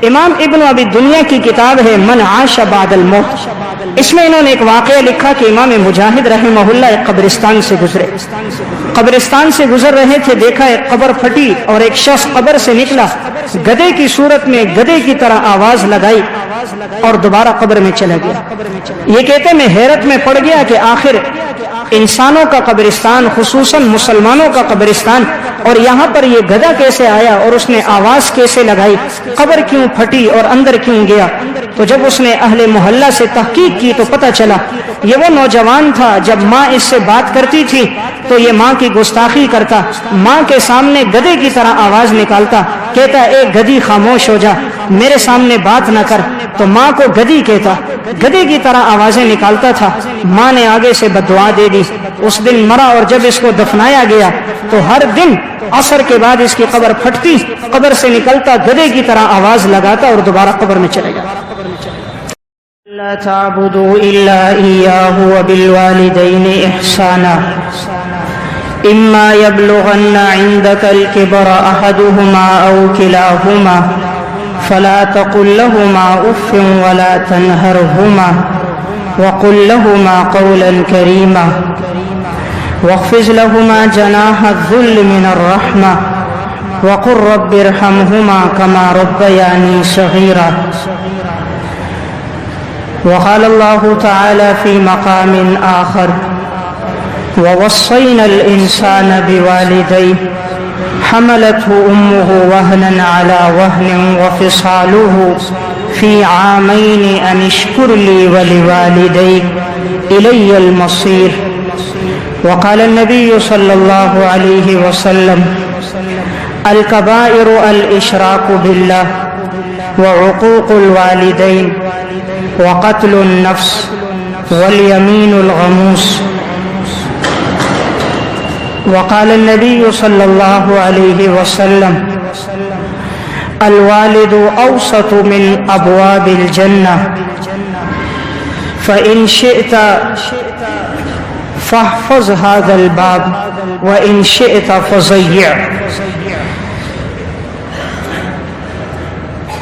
امام ابن ابی دنیا کی کتاب ہے من عاش بعد الموت، اس میں انہوں نے ایک واقعہ لکھا کہ امام مجاہد رحمہ اللہ ایک قبرستان سے گزرے، قبرستان سے گزر رہے تھے، دیکھا ایک قبر پھٹی اور ایک شخص قبر سے نکلا، گدھے کی صورت میں گدھے کی طرح آواز لگائی اور دوبارہ قبر میں چلا گیا۔ یہ کہتے میں حیرت میں پڑ گیا کہ آخر انسانوں کا قبرستان، خصوصاً مسلمانوں کا قبرستان، اور یہاں پر یہ گدھا کیسے آیا اور اس نے آواز کیسے لگائی، قبر کیوں پھٹی اور اندر کیوں گیا؟ تو جب اس نے اہل محلہ سے تحقیق کی تو پتہ چلا یہ وہ نوجوان تھا جب ماں اس سے بات کرتی تھی تو یہ ماں کی گستاخی کرتا، ماں کے سامنے گدھے کی طرح آواز نکالتا، کہتا اے گدھی خاموش ہو جا، میرے سامنے بات نہ کر، تو ماں کو گدھی کہتا، گدھے کی طرح آوازیں نکالتا تھا۔ ماں نے آگے سے بددعا دے دی، اس دن مرا، اور جب اس کو دفنایا گیا تو ہر دن عصر کے بعد اس کی قبر پھٹتی، قبر سے نکلتا، گدھے کی طرح آواز لگاتا اور دوبارہ قبر میں چلے گا۔ لا تعبدوا الا اياه وبالوالدين احسانا اما يبلغن عندك الكبر احدهما او كلاهما فلا تقل لهما اف ولا تنهرهما وقل لهما قولا كريما واخفض لهما جناح الذل من الرحمة وقل رب ارحمهما كما ربياني صغيرا۔ وقال الله تعالى في مقام آخر ووصينا الإنسان بوالديه حملته أمه وهنا على وهن وفصاله في عامين أن اشكر لي ولوالديك إلي المصير۔ وقال النبي صلى الله عليه وسلم الكبائر الإشراك بالله وعقوق الوالدين وقتل النفس واليمين الغموس۔ وقال النبي صلى الله عليه وسلم الوالد أوسط من أبواب الجنة فإن شئت فاحفظ هذا الباب وإن شئت فضيع۔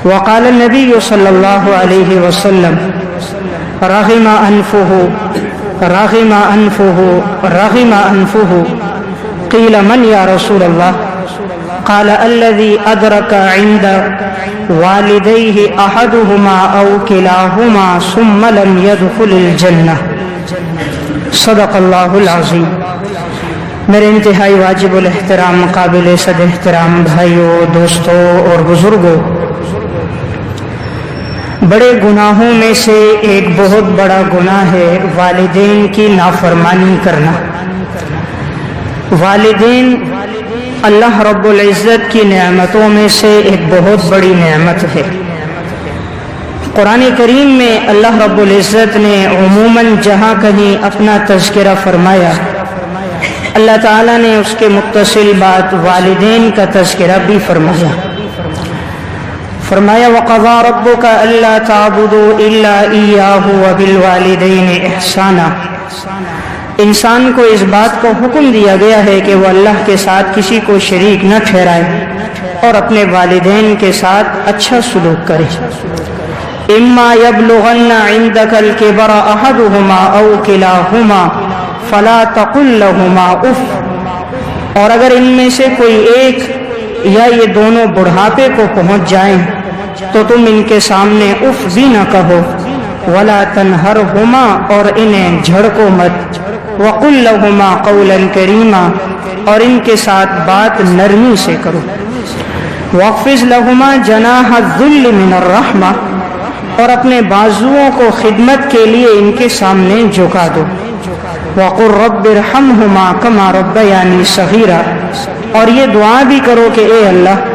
وقال النبي صلى الله عليه وسلم رغم أنفه رغم أنفه رغم أنفه قيل من يا رسول الله؟ قال الذي أدرك عند والديه أحدهما أو كلاهما ثم لم يدخل الجنة۔ صدق اللہ العظیم۔ میرے انتہائی واجب الاحترام قابل صد احترام بھائیوں، دوستوں اور بزرگوں، بڑے گناہوں میں سے ایک بہت بڑا گناہ ہے والدین کی نافرمانی کرنا۔ والدین اللہ رب العزت کی نعمتوں میں سے ایک بہت بڑی نعمت ہے۔ قرآن کریم میں اللہ رب العزت نے عموماً جہاں کہیں اپنا تذکرہ فرمایا، اللہ تعالیٰ نے اس کے متصل بعد والدین کا تذکرہ بھی فرمایا۔ فرمایا وَقَضَى رَبُّكَ أَلَّا تَعْبُدُوا إِلَّا إِيَّاهُ وَبِالْوَالِدَيْنِ إِحْسَانًا۔ انسان کو اس بات کو حکم دیا گیا ہے کہ وہ اللہ کے ساتھ کسی کو شریک نہ ٹھہرائے اور اپنے والدین کے ساتھ اچھا سلوک کرے۔ إِمَّا يَبْلُغَنَّ عِنْدَكَ الْكِبَرَ أَحَدُهُمَا أَوْ كِلَاهُمَا فَلَا تَقُلْ لَهُمَا أُفٍّ، اور اگر ان میں سے کوئی ایک یا یہ دونوں بڑھاپے کو پہنچ جائیں تو تم ان کے سامنے اف بھی نہ کہو، ولا تنہرہما، اور انہیں جھڑکو مت، وقل لہما قولا کریما، اور ان کے ساتھ بات نرمی سے کرو، واخفض لہما جناح الذل من الرحمہ، اور اپنے بازوؤں کو خدمت کے لیے ان کے سامنے جھکا دو، وقل رب ارحمہما کما ربیانی صغیرا، اور یہ دعا بھی کرو کہ اے اللہ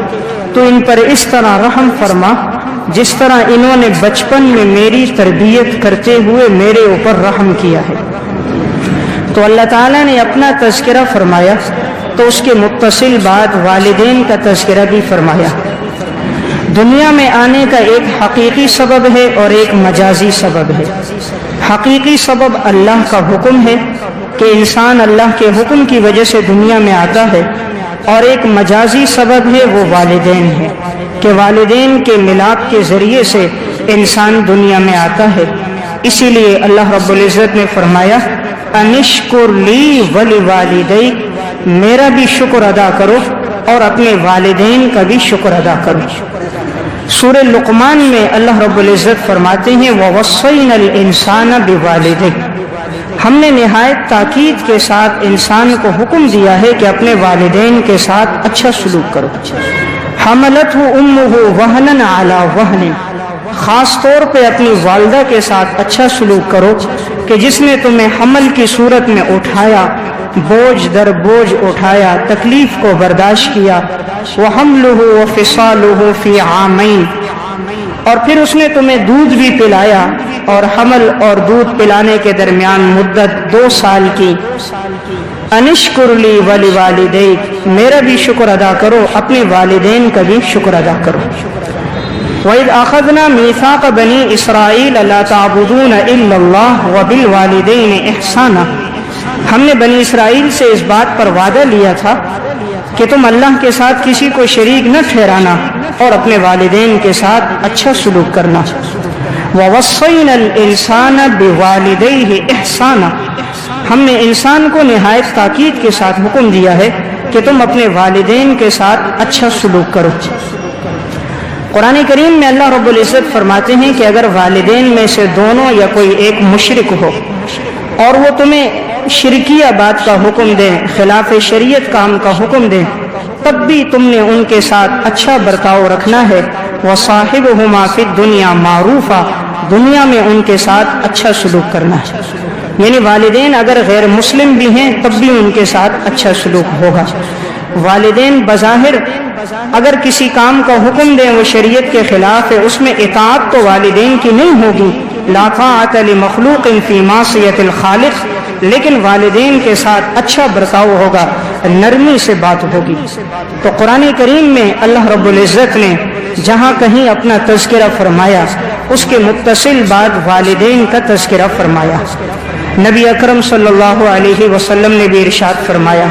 تو ان پر اس طرح رحم فرما جس طرح انہوں نے بچپن میں میری تربیت کرتے ہوئے میرے اوپر رحم کیا ہے۔ تو اللہ تعالیٰ نے اپنا تذکرہ فرمایا تو اس کے متصل بعد والدین کا تذکرہ بھی فرمایا۔ دنیا میں آنے کا ایک حقیقی سبب ہے اور ایک مجازی سبب ہے۔ حقیقی سبب اللہ کا حکم ہے کہ انسان اللہ کے حکم کی وجہ سے دنیا میں آتا ہے، اور ایک مجازی سبب ہے وہ والدین ہے کہ والدین کے ملاپ کے ذریعے سے انسان دنیا میں آتا ہے۔ اسی لیے اللہ رب العزت نے فرمایا انشکر لی ولوالدیک، میرا بھی شکر ادا کرو اور اپنے والدین کا بھی شکر ادا کرو۔ سورہ لقمان میں اللہ رب العزت فرماتے ہیں وَوَصَّيْنَا الْإِنسَانَ بِوَالِدَيْهِ، ہم نے نہایت تاکید کے ساتھ انسان کو حکم دیا ہے کہ اپنے والدین کے ساتھ اچھا سلوک کرو۔ حملتہ امہ وہنًا علی وہن، خاص طور پہ اپنی والدہ کے ساتھ اچھا سلوک کرو کہ جس نے تمہیں حمل کی صورت میں اٹھایا، بوجھ در بوجھ اٹھایا، تکلیف کو برداشت کیا، وَحَمْلُهُ وَفِصَالُهُ فِي عَامَيْنِ، اور پھر اس نے تمہیں دودھ بھی پلایا اور حمل اور دودھ پلانے کے درمیان مدت 2 سال کی۔ انشکر لی ولوالدیک، میرا بھی شکر ادا کرو، اپنے والدین کا بھی شکر ادا کرو۔ وَإِذْ أَخَذْنَا مِيثَاقَ بَنِي إِسْرَائِيلَ لَا تَعْبُدُونَ إِلَّا اللَّهَ وَبِالْوَالِدَيْنِ إِحْسَانًا، ہم نے بنی اسرائیل سے اس بات پر وعدہ لیا تھا کہ تم اللہ کے ساتھ کسی کو شریک نہ ٹھہرانا اور اپنے والدین کے ساتھ اچھا سلوک کرنا۔ وَوَصَّيْنَا الْإِنسَانَ بِوَالِدَيْهِ إِحْسَانًا، ہم نے انسان کو نہایت تاکید کے ساتھ حکم دیا ہے کہ تم اپنے والدین کے ساتھ اچھا سلوک کرو۔ قرآن کریم میں اللہ رب العزت فرماتے ہیں کہ اگر والدین میں سے دونوں یا کوئی ایک مشرک ہو اور وہ تمہیں شرکیہ بات کا حکم دیں، خلاف شریعت کام کا حکم دیں، تب بھی تم نے ان کے ساتھ اچھا برتاؤ رکھنا ہے۔ وَصَاحِبُهُمَا فِي الدُّنْيَا مَعْرُوفًا، دنیا میں ان کے ساتھ اچھا سلوک کرنا ہے، یعنی والدین اگر غیر مسلم بھی ہیں تب بھی ان کے ساتھ اچھا سلوک ہوگا۔ والدین بظاہر اگر کسی کام کا حکم دیں وہ شریعت کے خلاف ہے، اس میں اطاعت تو والدین کی نہیں ہوگی، لا طاعۃ لمخلوق فی معصیۃ الخالق، لیکن والدین کے ساتھ اچھا برتاؤ ہوگا، نرمی سے بات ہوگی۔ تو قرآن کریم میں اللہ رب العزت نے جہاں کہیں اپنا تذکرہ فرمایا اس کے متصل بعد والدین کا تذکرہ فرمایا۔ نبی اکرم صلی اللہ علیہ وسلم نے بھی ارشاد فرمایا،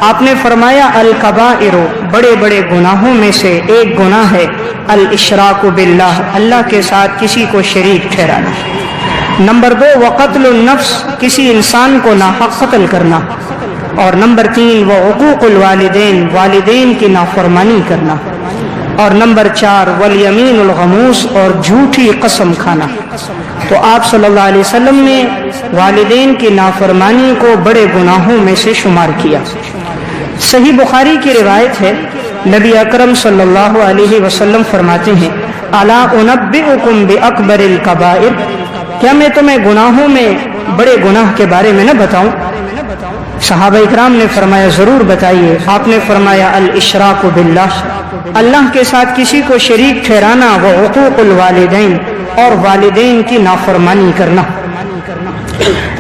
آپ نے فرمایا الکبائر، بڑے بڑے گناہوں میں سے ایک گناہ ہے الاشراک باللہ، اللہ کے ساتھ کسی کو شریک ٹھہرانا۔ نمبر 2 وقتل النفس، کسی انسان کو ناحق قتل کرنا، اور نمبر 3 وعقوق الوالدین، والدین کی نافرمانی کرنا، اور نمبر 4 والیمین الغموس، اور جھوٹی قسم کھانا۔ تو آپ صلی اللہ علیہ وسلم نے والدین کی نافرمانی کو بڑے گناہوں میں سے شمار کیا۔ صحیح بخاری کی روایت ہے، نبی اکرم صلی اللہ علیہ وسلم فرماتے ہیں الا انبئکم باکبر الکبائر، کیا میں تمہیں گناہوں میں بڑے گناہ کے بارے میں نہ بتاؤں؟ صحابہ اکرام نے فرمایا ضرور بتائیے۔ آپ نے فرمایا الاشراک باللہ، اللہ کے ساتھ کسی کو شریک ٹھہرانا، وعقوق الوالدین، اور والدین کی نافرمانی کرنا۔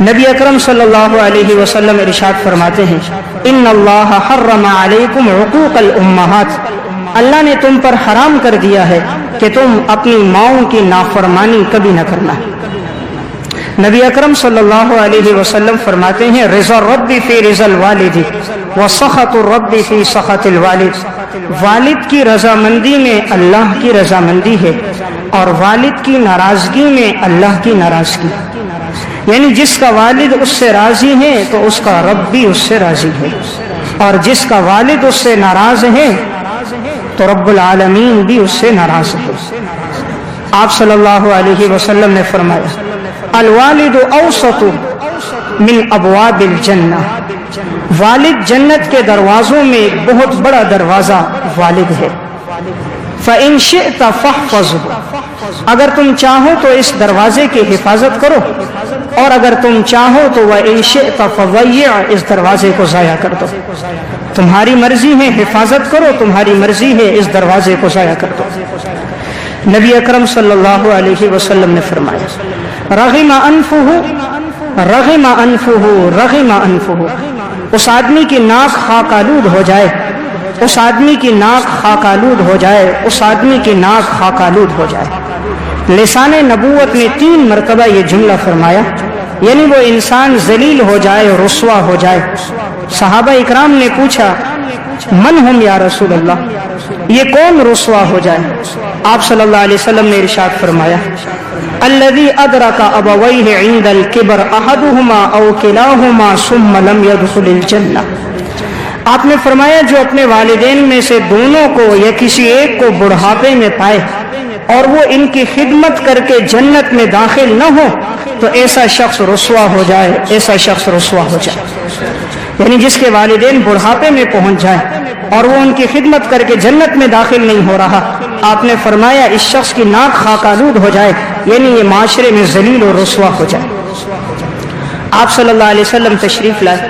نبی اکرم صلی اللہ علیہ وسلم ارشاد فرماتے ہیں ان اللہ حرم علیکم عقوق الامہات، اللہ نے تم پر حرام کر دیا ہے کہ تم اپنی ماؤں کی نافرمانی کبھی نہ کرنا۔ نبی اکرم صلی اللہ علیہ وسلم فرماتے ہیں رضا الرب فی رضا الوالد وسخط الرب فی سخط الوالد، والد کی رضامندی میں اللہ کی رضامندی ہے اور والد کی ناراضگی میں اللہ کی ناراضگی، یعنی جس کا والد اس سے راضی ہے تو اس کا رب بھی اس سے راضی ہے، اور جس کا والد اس سے ناراض ہے تو رب العالمین بھی اس سے ناراض ہے۔ آپ صلی اللہ علیہ وسلم نے فرمایا الوالد اوسط من ابواب الجنہ، والد جنت کے دروازوں میں ایک بہت بڑا دروازہ والد ہے۔ فإن شئت فاحفظه، اگر تم چاہو تو اس دروازے کی حفاظت کرو، اور اگر تم چاہو تو وإن شئت فضيع، اس دروازے کو ضائع کر دو۔ تمہاری مرضی ہے حفاظت کرو، تمہاری مرضی ہے اس دروازے کو ضائع کر دو۔ نبی اکرم صلی اللہ علیہ وسلم نے فرمایا رغم انفہ رغم انفہ رغم انفہ، اس آدمی کی ناک خاک آلود ہو جائے، اس آدمی کی ناک خاک آلود ہو جائے، اس آدمی کی ناک خاک آلود ہو جائے۔ لسان نبوت نے 3 مرتبہ یہ جملہ فرمایا، یعنی وہ انسان ذلیل ہو جائے، رسوا ہو جائے۔ صحابہ اکرام نے پوچھا من ہم یا رسول اللہ, یہ کون رسوا ہو جائے؟ آپ صلی اللہ علیہ وسلم نے ارشاد فرمایا الذی ادرک ابویہ عند الکبر احدہما او کلاہما ثم لم يدخل الجنہ. آپ نے فرمایا جو اپنے والدین میں سے دونوں کو یا کسی ایک کو بڑھاپے میں پائے اور وہ ان کی خدمت کر کے جنت میں داخل نہ ہو تو ایسا شخص رسوا ہو جائے, ایسا شخص رسوا ہو جائے. یعنی جس کے والدین بڑھاپے میں پہنچ جائیں اور وہ ان کی خدمت کر کے جنت میں داخل نہیں ہو رہا, آپ نے فرمایا اس شخص کی ناک خاک آلود ہو جائے, یعنی یہ معاشرے میں ذلیل و رسوا ہو جائے. آپ صلی اللہ علیہ وسلم تشریف لائے,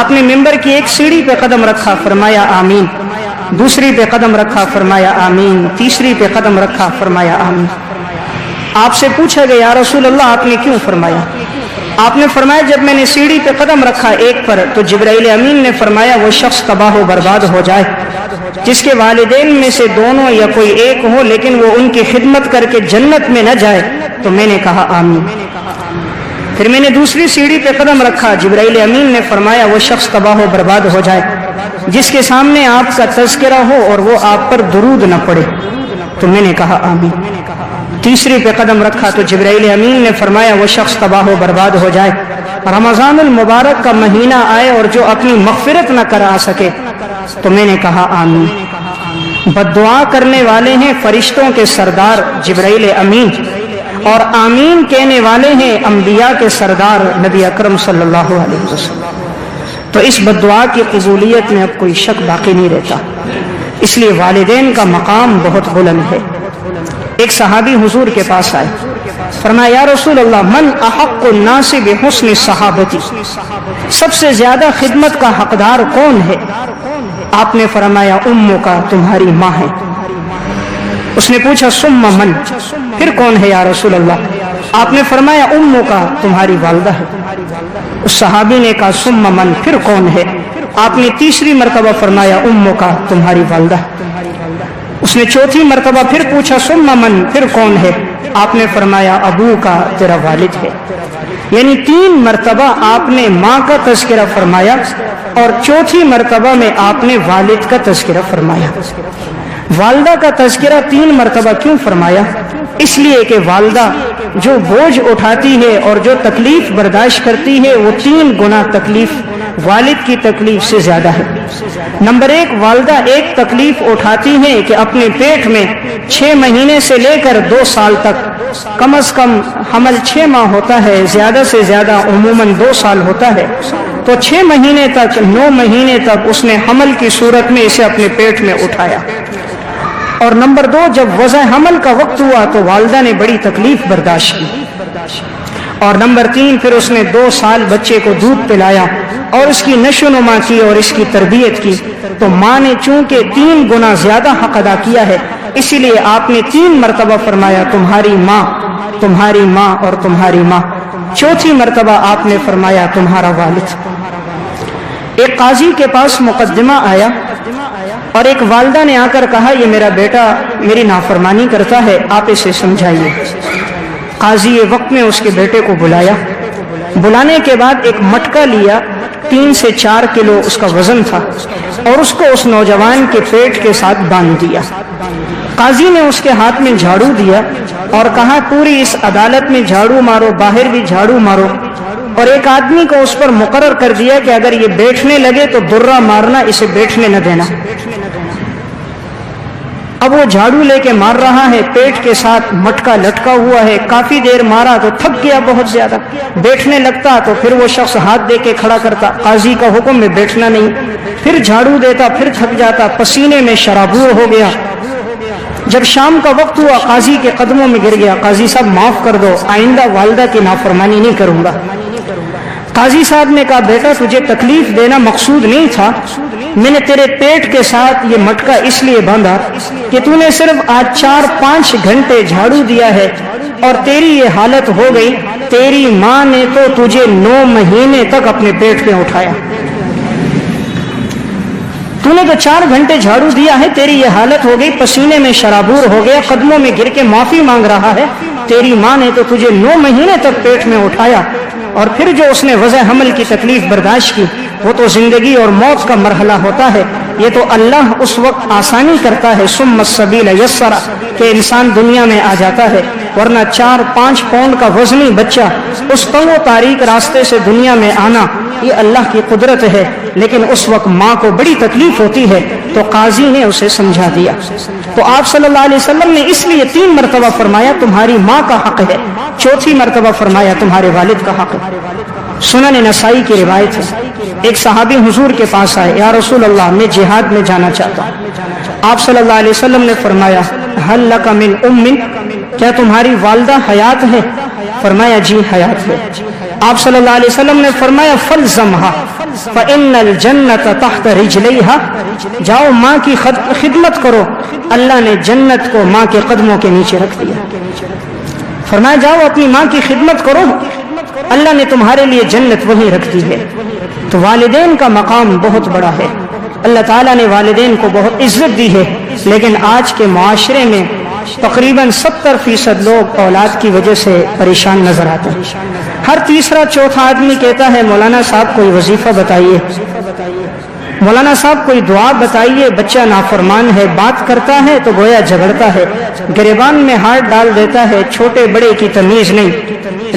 آپ نے ممبر کی ایک سیڑھی پہ قدم رکھا, فرمایا آمین, دوسری پہ قدم رکھا, فرمایا آمین, تیسری پہ قدم رکھا, فرمایا آمین. آپ سے پوچھا گیا یا رسول اللہ آپ نے کیوں فرمایا؟ آپ نے فرمایا جب میں نے سیڑھی پہ قدم رکھا ایک پر تو جبرائیل امین نے فرمایا وہ شخص تباہ و برباد ہو جائے جس کے والدین میں سے دونوں یا کوئی ایک ہو لیکن وہ ان کی خدمت کر کے جنت میں نہ جائے. تو میں نے کہا آمین. پھر میں نے دوسری سیڑھی پہ قدم رکھا, جبرائیل امین نے فرمایا وہ شخص تباہ و برباد ہو جائے جس کے سامنے آپ کا تذکرہ ہو اور وہ آپ پر درود نہ پڑے. تو میں نے کہا آمین. تیسری پہ قدم رکھا تو جبرائیل امین نے فرمایا وہ شخص تباہ و برباد ہو جائے رمضان المبارک کا مہینہ آئے اور جو اپنی مغفرت نہ کرا سکے. تو میں نے کہا آمین. بد دعا کرنے والے ہیں فرشتوں کے سردار جبرائیل امین اور آمین کہنے والے ہیں انبیاء کے سردار نبی اکرم صلی اللہ علیہ وسلم. تو اس بد دعا کی قبولیت میں اب کوئی شک باقی نہیں رہتا, اس لیے والدین کا مقام بہت بلند ہے. ایک صحابی حضور کے پاس آئے, فرمایا یا رسول اللہ من احق الناس بحسن صحابتی, سب سے زیادہ خدمت کا حقدار کون ہے؟ آپ نے فرمایا امو کا, تمہاری ماں ہے. اس نے پوچھا ثم من, پھر کون ہے یا رسول اللہ؟ آپ نے فرمایا امو کا, تمہاری والدہ ہے. اس صحابی نے کہا ثم من, پھر کون ہے؟ آپ نے تیسری مرتبہ فرمایا امو کا, تمہاری والدہ. اس نے چوتھی مرتبہ پھر پوچھا ثم من, پھر کون ہے؟ آپ نے فرمایا ابو کا, تیرا والد ہے. یعنی 3 مرتبہ آپ نے ماں کا تذکرہ فرمایا اور چوتھی مرتبہ میں آپ نے والد کا تذکرہ فرمایا. والدہ کا تذکرہ 3 مرتبہ کیوں فرمایا؟ اس لیے کہ والدہ جو بوجھ اٹھاتی ہے اور جو تکلیف برداشت کرتی ہے وہ 3 گنا تکلیف والد کی تکلیف سے زیادہ ہے. نمبر 1, والدہ ایک تکلیف اٹھاتی ہیں کہ اپنے پیٹ میں 6 مہینے سے لے کر 2 سال تک کم از کم حمل 6 ماہ ہوتا ہے, زیادہ سے زیادہ عموماً 2 سال ہوتا ہے. تو 6 مہینے تک 9 مہینے تک اس نے حمل کی صورت میں اسے اپنے پیٹ میں اٹھایا. اور نمبر 2, جب وضع حمل کا وقت ہوا تو والدہ نے بڑی تکلیف برداشت کی. اور نمبر 3, پھر اس نے 2 سال بچے کو دودھ پلایا اور اس کی نشو نما کی اور اس کی تربیت کی. تو ماں نے چونکہ 3 گنا زیادہ حق ادا کیا ہے, اسی لیے آپ نے 3 مرتبہ فرمایا تمہاری ماں, تمہاری ماں اور تمہاری ماں. چوتھی مرتبہ آپ نے فرمایا تمہارا والد. ایک قاضی کے پاس مقدمہ آیا اور ایک والدہ نے آ کر کہا یہ میرا بیٹا میری نافرمانی کرتا ہے, آپ اسے سمجھائیے. قاضی وقت میں اس کے بیٹے کو بلایا. بلانے کے بعد ایک مٹکا لیا, 3 سے 4 کلو اس کا وزن تھا, اور اس کو اس نوجوان کے پیٹ کے ساتھ باندھ دیا. قاضی نے اس کے ہاتھ میں جھاڑو دیا اور کہا پوری اس عدالت میں جھاڑو مارو, باہر بھی جھاڑو مارو. اور ایک آدمی کو اس پر مقرر کر دیا کہ اگر یہ بیٹھنے لگے تو درہ مارنا, اسے بیٹھنے نہ دینا. اب وہ جھاڑو لے کے مار رہا ہے, پیٹ کے ساتھ مٹکا لٹکا ہوا ہے. کافی دیر مارا تو تھک گیا بہت زیادہ, بیٹھنے لگتا تو پھر وہ شخص ہاتھ دے کے کھڑا کرتا, قاضی کا حکم میں بیٹھنا نہیں. پھر جھاڑو دیتا, پھر تھک جاتا, پسینے میں شرابور ہو گیا. جب شام کا وقت ہوا قاضی کے قدموں میں گر گیا, قاضی صاحب معاف کر دو, آئندہ والدہ کی نافرمانی نہیں کروں گا. قاضی صاحب نے کہا بیٹا تجھے تکلیف دینا مقصود نہیں تھا, میں نے تیرے پیٹ کے ساتھ یہ مٹکا اس لیے باندھا کہ تو نے صرف آج 4-5 گھنٹے جھاڑو دیا ہے اور تیری یہ حالت ہو گئی. تیری ماں نے تو تجھے 9 مہینے تک اپنے پیٹ میں اٹھایا. تو نے تو 4 گھنٹے جھاڑو دیا ہے, تیری یہ حالت ہو گئی, پسینے میں شرابور ہو گیا, قدموں میں گر کے معافی مانگ رہا ہے. تیری ماں نے تو تجھے 9 مہینے تک پیٹ میں اٹھایا. اور پھر جو اس نے وضع حمل کی تکلیف برداشت کی وہ تو زندگی اور موت کا مرحلہ ہوتا ہے. یہ تو اللہ اس وقت آسانی کرتا ہے ثم السبیل یسرا کہ انسان دنیا میں آ جاتا ہے, ورنہ 4-5 پاؤنڈ کا وزنی بچہ اس تنگ و تاریک راستے سے دنیا میں آنا یہ اللہ کی قدرت ہے. لیکن اس وقت ماں کو بڑی تکلیف ہوتی ہے تو قاضی نے اسے سمجھا دیا. تو آپ صلی اللہ علیہ وسلم نے اس لیے 3 مرتبہ فرمایا تمہاری ماں کا حق ہے, 4تھی مرتبہ فرمایا تمہارے والد کا حق ہے. سنن نسائی کی روایت ہے, ایک صحابی حضور کے پاس آئے, یا رسول اللہ میں جہاد میں جانا چاہتا ہوں. آپ صلی اللہ علیہ وسلم نے فرمایا هل لک من ام, کیا تمہاری والدہ حیات ہے؟ فرمایا جی حیات ہے. آپ صلی اللہ علیہ وسلم نے فرمایا فلزمها فإن الجنة تحت رجلیها, جاؤ ماں کی خدمت کرو, اللہ نے جنت کو ماں کے قدموں کے نیچے رکھ دیا. فرمایا جاؤ اپنی ماں کی خدمت کرو, اللہ نے تمہارے لیے جنت وہیں رکھ دی ہے. تو والدین کا مقام بہت بڑا ہے, اللہ تعالیٰ نے والدین کو بہت عزت دی ہے. لیکن آج کے معاشرے میں تقریباً 70% لوگ اولاد کی وجہ سے پریشان نظر آتے ہیں. ہر تیسرا چوتھا آدمی کہتا ہے مولانا صاحب کوئی وظیفہ بتائیے, مولانا صاحب کوئی دعا بتائیے. بچہ نافرمان ہے, بات کرتا ہے تو گویا جھگڑتا ہے, گریبان میں ہاتھ ڈال دیتا ہے, چھوٹے بڑے کی تمیز نہیں.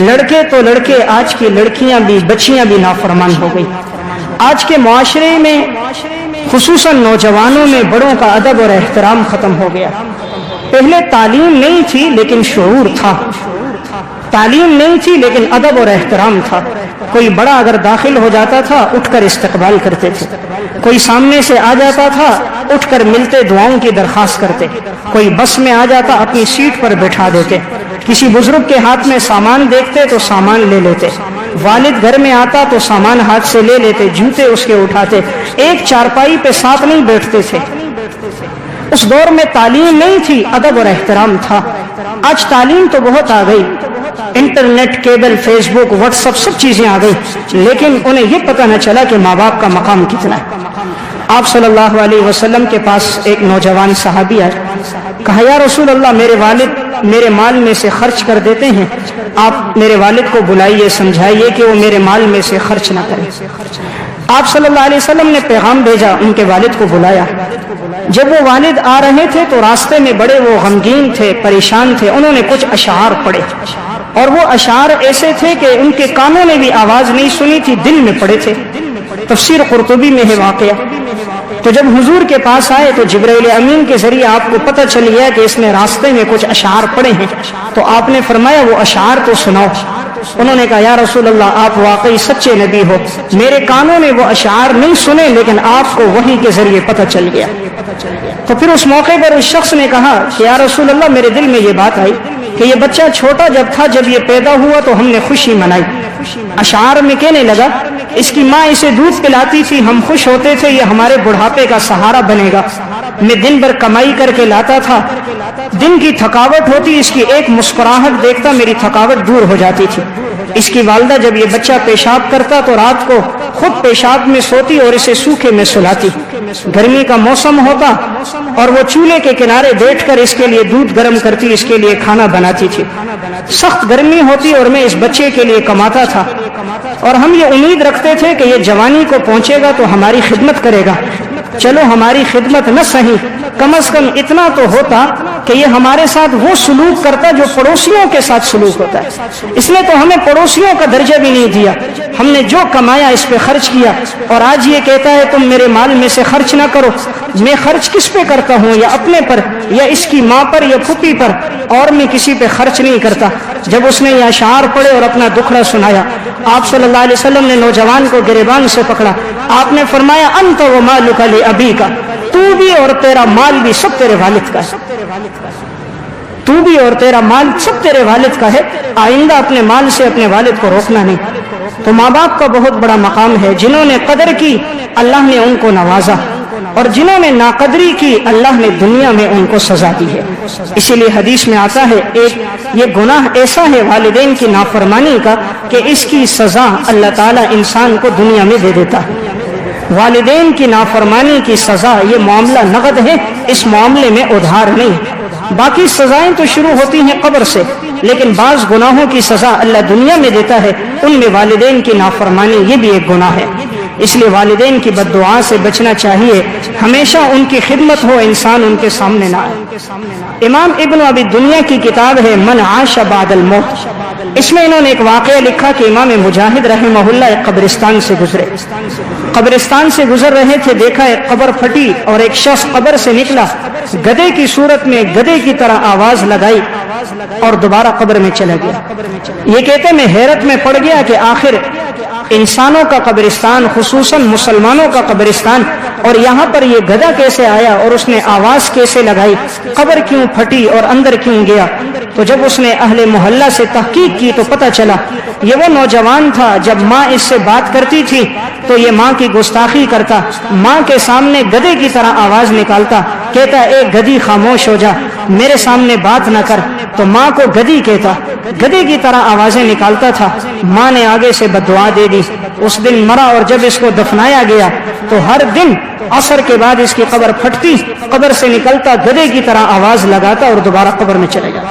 لڑکے تو لڑکے, آج کی لڑکیاں بھی بچیاں بھی نافرمان ہو گئی. آج کے معاشرے میں خصوصاً نوجوانوں میں بڑوں کا ادب اور احترام ختم ہو گیا. پہلے تعلیم نہیں تھی لیکن شعور تھا, تعلیم نہیں تھی لیکن ادب اور احترام تھا. کوئی بڑا اگر داخل ہو جاتا تھا اٹھ کر استقبال کرتے تھے, کوئی سامنے سے آ جاتا تھا اٹھ کر ملتے دعاؤں کی درخواست کرتے, کوئی بس میں آ جاتا اپنی سیٹ پر بٹھا دیتے, کسی بزرگ کے ہاتھ میں سامان دیکھتے تو سامان لے لیتے, والد گھر میں آتا تو سامان ہاتھ سے لے لیتے, جوتے اس کے اٹھاتے, ایک چارپائی پہ ساتھ نہیں بیٹھتے تھے. اس دور میں تعلیم نہیں تھی, ادب اور احترام تھا. آج تعلیم تو بہت آ گئی, انٹرنیٹ, کیبل, فیس بک, واٹس ایپ سب چیزیں آ گئی, لیکن انہیں یہ پتہ نہ چلا کہ ماں باپ کا مقام کتنا ہے. آپ صلی اللہ علیہ وسلم کے پاس ایک نوجوان صحابی آئے, کہا یا رسول اللہ میرے والد میرے مال میں سے خرچ کر دیتے ہیں, آپ میرے والد کو بلائیے, سمجھائیے کہ وہ میرے مال میں سے خرچ نہ کریں. آپ صلی اللہ علیہ وسلم نے پیغام بھیجا, ان کے والد کو بلایا. جب وہ والد آ رہے تھے تو راستے میں بڑے وہ غمگین تھے, پریشان تھے. انہوں نے کچھ اشعار پڑھے اور وہ اشعار ایسے تھے کہ ان کے کانوں نے بھی آواز نہیں سنی تھی, دل میں پڑے تھے. تفسیر قرطبی میں ہے واقعہ. تو جب حضور کے پاس آئے تو جبرائیل امین کے ذریعے آپ کو پتہ چل گیا کہ اس نے راستے میں کچھ اشعار پڑھے ہیں. تو آپ نے فرمایا وہ اشعار تو سناؤ. انہوں نے کہا یا رسول اللہ آپ واقعی سچے نبی ہو, میرے کانوں نے وہ اشعار نہیں سنے لیکن آپ کو وحی کے ذریعے پتہ چل گیا. تو پھر اس موقع پر اس شخص نے کہا کہ یا رسول اللہ میرے دل میں یہ بات آئی کہ یہ بچہ چھوٹا جب تھا, جب یہ پیدا ہوا تو ہم نے خوشی منائی. اشعار میں کہنے لگا اس کی ماں اسے دودھ پلاتی تھی, ہم خوش ہوتے تھے, یہ ہمارے بڑھاپے کا سہارا بنے گا. میں دن بھر کمائی کر کے لاتا تھا, دن کی تھکاوٹ ہوتی, اس کی ایک مسکراہٹ دیکھتا میری تھکاوٹ دور ہو جاتی تھی. اس کی والدہ جب یہ بچہ پیشاب کرتا تو رات کو خود پیشاب میں سوتی اور اسے سوکھے میں سلاتی. گرمی کا موسم ہوتا اور وہ چولہے کے کنارے بیٹھ کر اس کے لیے دودھ گرم کرتی, اس کے لیے کھانا بناتی تھی. سخت گرمی ہوتی اور میں اس بچے کے لیے کماتا تھا اور ہم یہ امید رکھتے تھے کہ یہ جوانی کو پہنچے گا تو ہماری خدمت کرے گا. چلو ہماری خدمت نہ صحیح, کم از کم اتنا تو ہوتا کہ یہ ہمارے ساتھ وہ سلوک کرتا جو پڑوسیوں کے ساتھ سلوک ہوتا ہے. اس نے تو ہمیں پڑوسیوں کا درجہ بھی نہیں دیا, ہم نے جو کمایا اس پہ خرچ کیا, اور آج یہ کہتا ہے تم میرے مال میں سے خرچ نہ کرو. میں خرچ کس پہ کرتا ہوں, یا اپنے پر, یا اس کی ماں پر, یا پھوپھی پر, اور میں کسی پہ خرچ نہیں کرتا. جب اس نے یہ اشعار پڑھے اور اپنا دکھڑا سنایا, آپ صلی اللہ علیہ وسلم نے نوجوان کو گریبان سے پکڑا. آپ نے فرمایا انت و مالک لابیک, تو بھی اور تیرا مال بھی سب تیرے والد کا ہے. تو بھی اور تیرا مال سب تیرے والد کا ہے. آئندہ اپنے مال سے اپنے والد کو روکنا نہیں. تو ماں باپ کا بہت بڑا مقام ہے. جنہوں نے قدر کی اللہ نے ان کو نوازا, اور جنہوں نے ناقدری کی اللہ نے دنیا میں ان کو سزا دی ہے. اسی لیے حدیث میں آتا ہے ایک یہ گناہ ایسا ہے والدین کی نافرمانی کا کہ اس کی سزا اللہ تعالیٰ انسان کو دنیا میں دے دیتا ہے. والدین کی نافرمانی کی سزا یہ معاملہ نقد ہے, اس معاملے میں ادھار نہیں. باقی سزائیں تو شروع ہوتی ہیں قبر سے. لیکن بعض گناہوں کی سزا اللہ دنیا میں دیتا ہے، ان میں والدین کی نافرمانی یہ بھی ایک گناہ ہے۔ اس لیے والدین کی بد دعا سے بچنا چاہیے، ہمیشہ ان کی خدمت ہو، انسان ان کے سامنے نہ آئے۔ امام ابن ابی دنیا کی کتاب ہے من عاش بعد الموت، اس میں انہوں نے ایک واقعہ لکھا کہ امام مجاہد رحمہ اللہ ایک قبرستان سے گزرے، قبرستان سے گزر رہے تھے، دیکھا ایک قبر پھٹی اور ایک شخص قبر سے نکلا، گدھے کی صورت میں گدھے کی طرح آواز لگائی اور دوبارہ قبر میں چلا گیا۔ یہ کہتے میں حیرت میں پڑ گیا کہ آخر انسانوں کا قبرستان، خصوصاً مسلمانوں کا قبرستان، اور یہاں پر یہ گدھا کیسے آیا اور اس نے آواز کیسے لگائی، قبر کیوں پھٹی اور اندر کیوں گیا؟ تو جب اس نے اہل محلہ سے تحقیق کی تو پتہ چلا یہ وہ نوجوان تھا جب ماں اس سے بات کرتی تھی تو یہ ماں کی گستاخی کرتا، ماں کے سامنے گدھے کی طرح آواز نکالتا، کہتا اے گدھی خاموش ہو جا، میرے سامنے بات نہ کر، تو ماں کو گدھی کہتا، گدھے کی طرح آوازیں نکالتا تھا۔ ماں نے آگے سے بددعا دے دی، اس دن مرا، اور جب اس کو دفنایا گیا تو ہر دن عصر کے بعد اس کی قبر پھٹتی، قبر سے نکلتا، گدھے کی طرح آواز لگاتا اور دوبارہ قبر میں چلے گا۔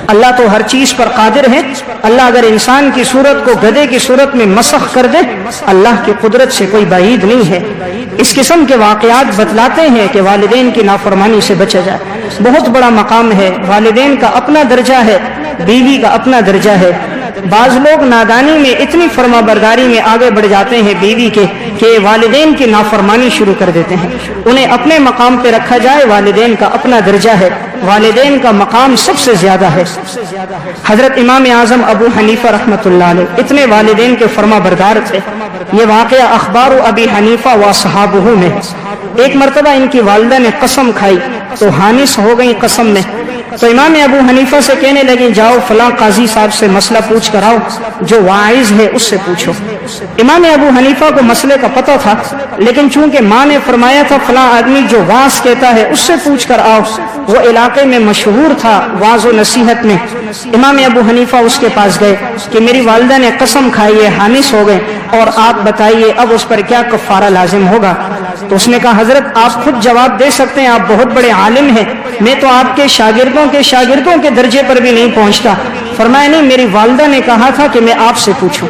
اللہ تو ہر چیز پر قادر ہے، اللہ اگر انسان کی صورت کو گدھے کی صورت میں مسخ کر دے، اللہ کی قدرت سے کوئی بعید نہیں ہے۔ اس قسم کے واقعات بتلاتے ہیں کہ والدین کی نافرمانی سے بچا جائے۔ بہت بڑا مقام ہے، والدین کا اپنا درجہ ہے، بیوی کا اپنا درجہ ہے۔ بعض لوگ نادانی میں اتنی فرما برداری میں آگے بڑھ جاتے ہیں بیوی کے کہ والدین کی نافرمانی شروع کر دیتے ہیں۔ انہیں اپنے مقام پہ رکھا جائے، والدین کا اپنا درجہ ہے، والدین کا مقام سب سے زیادہ ہے۔ حضرت امام اعظم ابو حنیفہ رحمۃ اللہ علیہ اتنے والدین کے فرما بردار تھے۔ یہ واقعہ اخبار ابی حنیفہ و اصحابہ میں۔ ایک مرتبہ ان کی والدہ نے قسم کھائی تو حانث ہو گئی قسم میں، تو امام ابو حنیفہ سے کہنے لگی جاؤ فلاں قاضی صاحب سے مسئلہ پوچھ کر آؤ، جو واعظ ہے اس سے پوچھو۔ امام ابو حنیفہ کو مسئلے کا پتہ تھا، لیکن چونکہ ماں نے فرمایا تھا فلاں آدمی جو واعظ کہتا ہے اس سے پوچھ کر آؤ، وہ علاقے میں مشہور تھا واعظ و نصیحت میں، امام ابو حنیفہ اس کے پاس گئے کہ میری والدہ نے قسم کھائی ہے، حانث ہو گئے، اور آپ بتائیے اب اس پر کیا کفارہ لازم ہوگا؟ تو اس نے کہا حضرت آپ خود جواب دے سکتے ہیں، آپ بہت بڑے عالم ہیں، میں تو آپ کے شاگردوں کے درجے پر بھی نہیں پہنچتا۔ فرمایا نہیں، میری والدہ نے کہا تھا کہ میں آپ سے پوچھوں،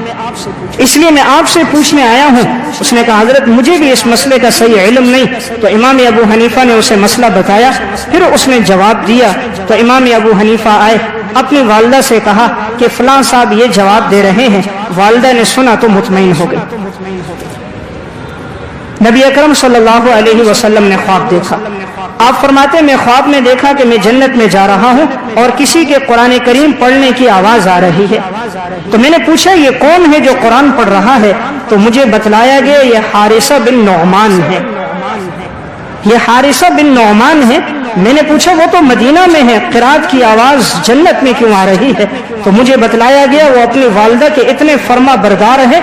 اس لیے میں آپ سے پوچھنے آیا ہوں۔ اس نے کہا حضرت مجھے بھی اس مسئلے کا صحیح علم نہیں۔ تو امام ابو حنیفہ نے اسے مسئلہ بتایا، پھر اس نے جواب دیا، تو امام ابو حنیفہ آئے، اپنی والدہ سے کہا کہ فلاں صاحب یہ جواب دے رہے ہیں۔ والدہ نے سنا تو مطمئن ہو گئی۔ نبی اکرم صلی اللہ علیہ وسلم نے خواب دیکھا، آپ فرماتے میں خواب میں دیکھا کہ میں جنت میں جا رہا ہوں اور کسی کے قرآن کریم پڑھنے کی آواز آ رہی ہے، تو میں نے پوچھا یہ کون ہے جو قرآن پڑھ رہا ہے؟ تو مجھے بتلایا گیا یہ حارثہ بن نعمان ہے، یہ حارثہ بن نعمان ہے۔ میں نے پوچھا وہ تو مدینہ میں ہے، قرات کی آواز جنت میں کیوں آ رہی ہے؟ تو مجھے بتلایا گیا وہ اپنی والدہ کے اتنے فرما بردار ہے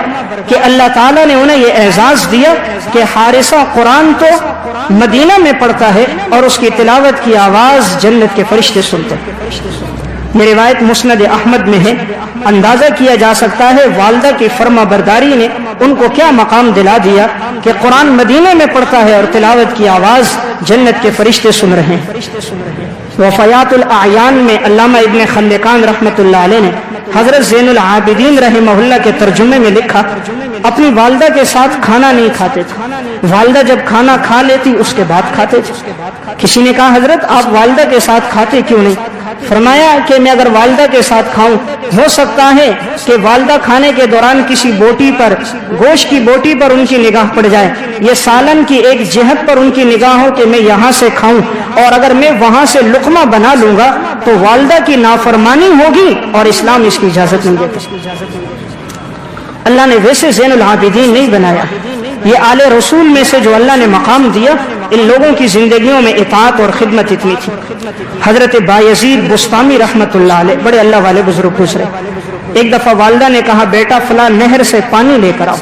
کہ اللہ تعالیٰ نے انہیں یہ اعزاز دیا کہ حارثہ قرآن تو مدینہ میں پڑھتا ہے اور اس کی تلاوت کی آواز جنت کے فرشتے سنتے ہیں۔ یہ روایت مسند احمد میں ہے۔ اندازہ کیا جا سکتا ہے والدہ کی فرما برداری نے ان کو کیا مقام دلا دیا کہ قرآن مدینے میں پڑھتا ہے اور تلاوت کی آواز جنت کے فرشتے سن رہے ہیں۔ وفیات الاعیان میں علامہ ابن خلقان رحمۃ اللہ علیہ نے حضرت زین العابدین رحمہ اللہ کے ترجمے میں لکھا اپنی والدہ کے ساتھ کھانا نہیں کھاتے تھے، والدہ جب کھانا کھا لیتی اس کے بعد کھاتے تھے۔ کسی نے کہا حضرت آپ والدہ کے ساتھ کھاتے کیوں نہیں؟ فرمایا کہ میں اگر والدہ کے ساتھ کھاؤں ہو سکتا ہے کہ والدہ کھانے کے دوران کسی بوٹی پر، گوشت کی بوٹی پر ان کی نگاہ پڑ جائے، یہ سالن کی ایک جہت پر ان کی نگاہ ہو کہ میں یہاں سے کھاؤں، اور اگر میں وہاں سے لقمہ بنا لوں گا تو والدہ کی نافرمانی ہوگی اور اسلام اس کی اجازت نہیں دیتا۔ اللہ نے ویسے زین العابدین نہیں بنایا، یہ آل رسول میں سے جو اللہ نے مقام دیا، ان لوگوں کی زندگیوں میں اطاعت اور خدمت اتنی تھی۔ حضرت بایزید بستامی رحمت اللہ علیہ بڑے اللہ والے بزرگ گزرے، ایک دفعہ والدہ نے کہا بیٹا فلاں نہر سے پانی لے کر آؤ۔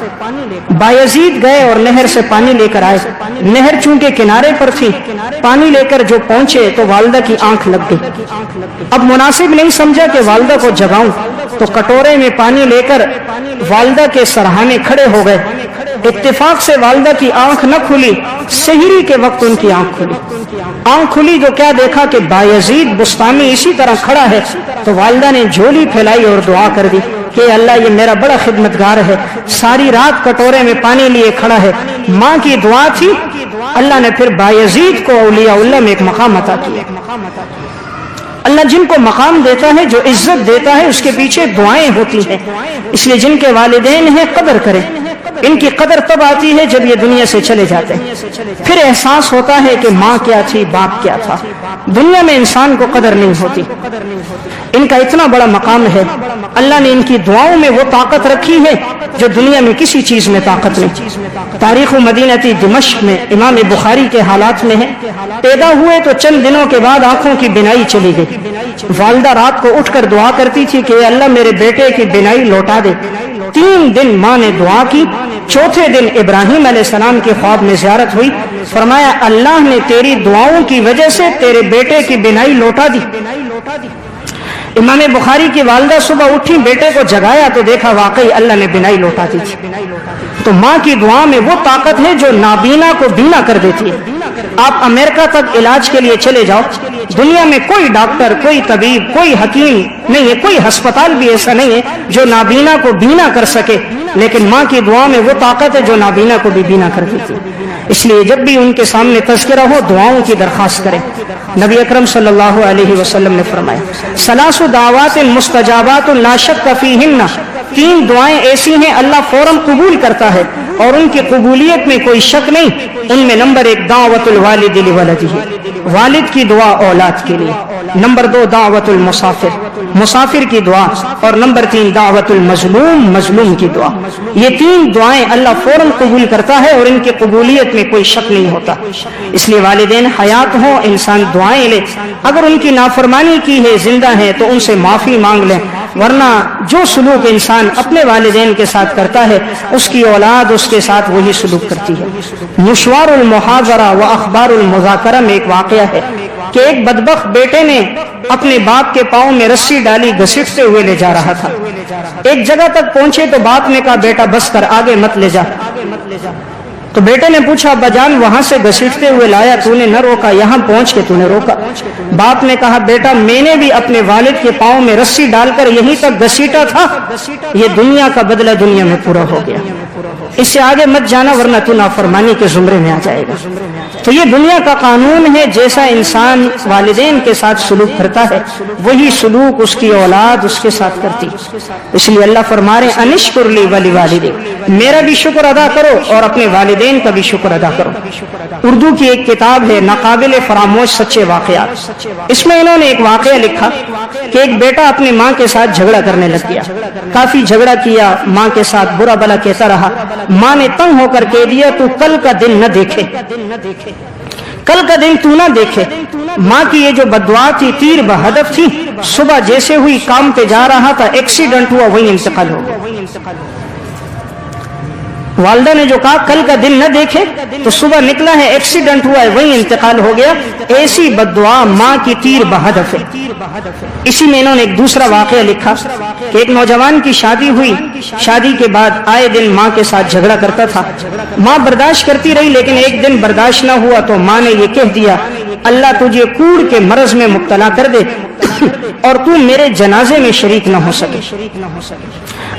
بایزید گئے اور نہر سے پانی لے کر آئے۔ نہر چونکہ کنارے پر تھی، پانی لے کر جو پہنچے تو والدہ کی آنکھ لگ گئی۔ اب مناسب نہیں سمجھا کہ والدہ کو جگاؤں، تو کٹورے میں پانی لے کر والدہ کے سرہانے کھڑے ہو گئے اتفاق سے والدہ کی آنکھ نہ کھلی، سحری کے وقت ان کی آنکھ کھلی۔ آنکھ کھلی تو کیا دیکھا کہ بایزید بستامی اسی طرح کھڑا ہے، تو والدہ نے جھولی پھیلائی اور دعا کر دی کہ اللہ یہ میرا بڑا خدمتگار ہے، ساری رات کٹورے میں پانی لیے کھڑا ہے۔ ماں کی دعا تھی، اللہ نے پھر بایزید کو اولیاء اللہ میں ایک مقام عطا کیا۔ اللہ جن کو مقام دیتا ہے، جو عزت دیتا ہے، اس کے پیچھے دعائیں ہوتی ہیں۔ اس لیے جن کے والدین ہیں قدر کریں، ان کی قدر تب آتی ہے جب یہ دنیا سے چلے جاتے ہیں، پھر احساس ہوتا ہے کہ ماں کیا تھی، باپ کیا تھا۔ دنیا میں انسان کو قدر نہیں ہوتی۔ ان کا اتنا بڑا مقام ہے، اللہ نے ان کی دعاؤں میں وہ طاقت رکھی ہے جو دنیا میں کسی چیز میں طاقت نہیں۔ تاریخ مدینہ دمشق میں امام بخاری کے حالات میں ہے، پیدا ہوئے تو چند دنوں کے بعد آنکھوں کی بینائی چلی گئی۔ والدہ رات کو اٹھ کر دعا کرتی تھی کہ اللہ میرے بیٹے کی بینائی لوٹا دے۔ 3 دن ماں نے دعا کی، چوتھے دن ابراہیم علیہ السلام کے خواب میں زیارت ہوئی، فرمایا اللہ نے تیری دعاؤں کی وجہ سے تیرے بیٹے کی بینائی لوٹا دی۔ امام بخاری کی والدہ صبح اٹھی، بیٹے کو جگایا تو دیکھا واقعی اللہ نے بینائی لوٹا دی تھی۔ تو ماں کی دعا میں وہ طاقت ہے جو نابینا کو بینا کر دیتی ہے۔ آپ امریکہ تک علاج کے لیے چلے جاؤ، دنیا میں کوئی ڈاکٹر، کوئی طبیب، کوئی حکیم نہیں ہے، کوئی ہسپتال بھی ایسا نہیں ہے جو نابینا کو بینا کر سکے، لیکن ماں کی دعا میں وہ طاقت ہے جو نابینا کو بھی بینا کر دیتی ہے۔ اس لیے جب بھی ان کے سامنے تذکرہ ہو، دعاؤں کی درخواست کریں۔ نبی اکرم صلی اللہ علیہ وسلم نے فرمایا ثلاث دعوات مستجابات لا شک فیہن، 3 دعائیں ایسی ہیں اللہ فوراً قبول کرتا ہے اور ان کی قبولیت میں کوئی شک نہیں۔ ان میں نمبر 1 دعوت الوالد لولدہ، والد کی دعا اولاد کے لیے۔ نمبر 2 دعوت المسافر، مسافر کی دعا، اور نمبر 3 دعوت المظلوم، مظلوم کی دعا۔ یہ 3 دعائیں اللہ فوراً قبول کرتا ہے اور ان کی قبولیت میں کوئی شک نہیں ہوتا۔ اس لیے والدین حیات ہوں، انسان دعائیں لے، اگر ان کی نافرمانی کی ہے، زندہ ہے، تو ان سے معافی مانگ لیں، ورنہ جو سلوک انسان اپنے والدین کے ساتھ کرتا ہے اس کی اولاد اس کے ساتھ وہی سلوک کرتی ہے۔ مشوار المحاضرہ و اخبار المذاکرہ میں ایک واقعہ ہے کہ ایک بدبخت بیٹے نے اپنے باپ کے پاؤں میں رسی ڈالی، گھسیٹتے ہوئے لے جا رہا تھا۔ ایک جگہ تک پہنچے تو باپ نے کہا بیٹا بس کر، آگے مت لے جا۔ تو بیٹے نے پوچھا ابا جان وہاں سے گھسیٹتے ہوئے لایا، تو نے نہ روکا، یہاں پہنچ کے تو نے روکا۔ باپ نے کہا بیٹا میں نے بھی اپنے والد کے پاؤں میں رسی ڈال کر یہیں تک گھسیٹا تھا، یہ دنیا کا بدلہ دنیا میں پورا ہو گیا، اس سے آگے مت جانا ورنہ تو نافرمانی کے زمرے میں آ جائے گا۔ تو یہ دنیا کا قانون ہے، جیسا انسان والدین کے ساتھ سلوک کرتا ہے وہی سلوک اس کی اولاد اس کے ساتھ کرتی۔ اس لیے اللہ فرما رہے ہیں انشکر لی ولی والدیک، میرا بھی شکر ادا کرو اور اپنے والدین کا بھی شکر ادا کرو۔ اردو کی ایک کتاب ہے ناقابل فراموش سچے واقعات، اس میں انہوں نے ایک واقعہ لکھا کہ ایک بیٹا اپنی ماں کے ساتھ جھگڑا کرنے لگ گیا، کافی جھگڑا کیا، ماں کے ساتھ برا بھلا کہتا رہا۔ ماں نے تنگ ہو کر کہہ دیا تو کل کا دن نہ دیکھے، کل کا دن تو نہ دیکھے۔ ماں کی یہ جو بددعا تھی تیر بہدف تھی، صبح جیسے ہوئی کام پہ جا رہا تھا، ایکسیڈنٹ ہوا، وہیں انتقال ہو گیا۔ والدہ نے جو کہا کل کا دن نہ دیکھے، تو صبح نکلا ہے، ایکسیڈنٹ ہوا ہے، وہیں انتقال ہو گیا۔ ایسی بددعا ماں کی تیر بہدف ہے۔ اسی میں انہوں نے ایک دوسرا واقعہ لکھا کہ ایک نوجوان کی شادی ہوئی، شادی کے بعد آئے دن ماں کے ساتھ جھگڑا کرتا تھا، ماں برداشت کرتی رہی، لیکن ایک دن برداشت نہ ہوا تو ماں نے یہ کہہ دیا اللہ تجھے کوڑ کے مرض میں مبتلا کر دے اور تو میرے جنازے میں شریک نہ ہو سکے۔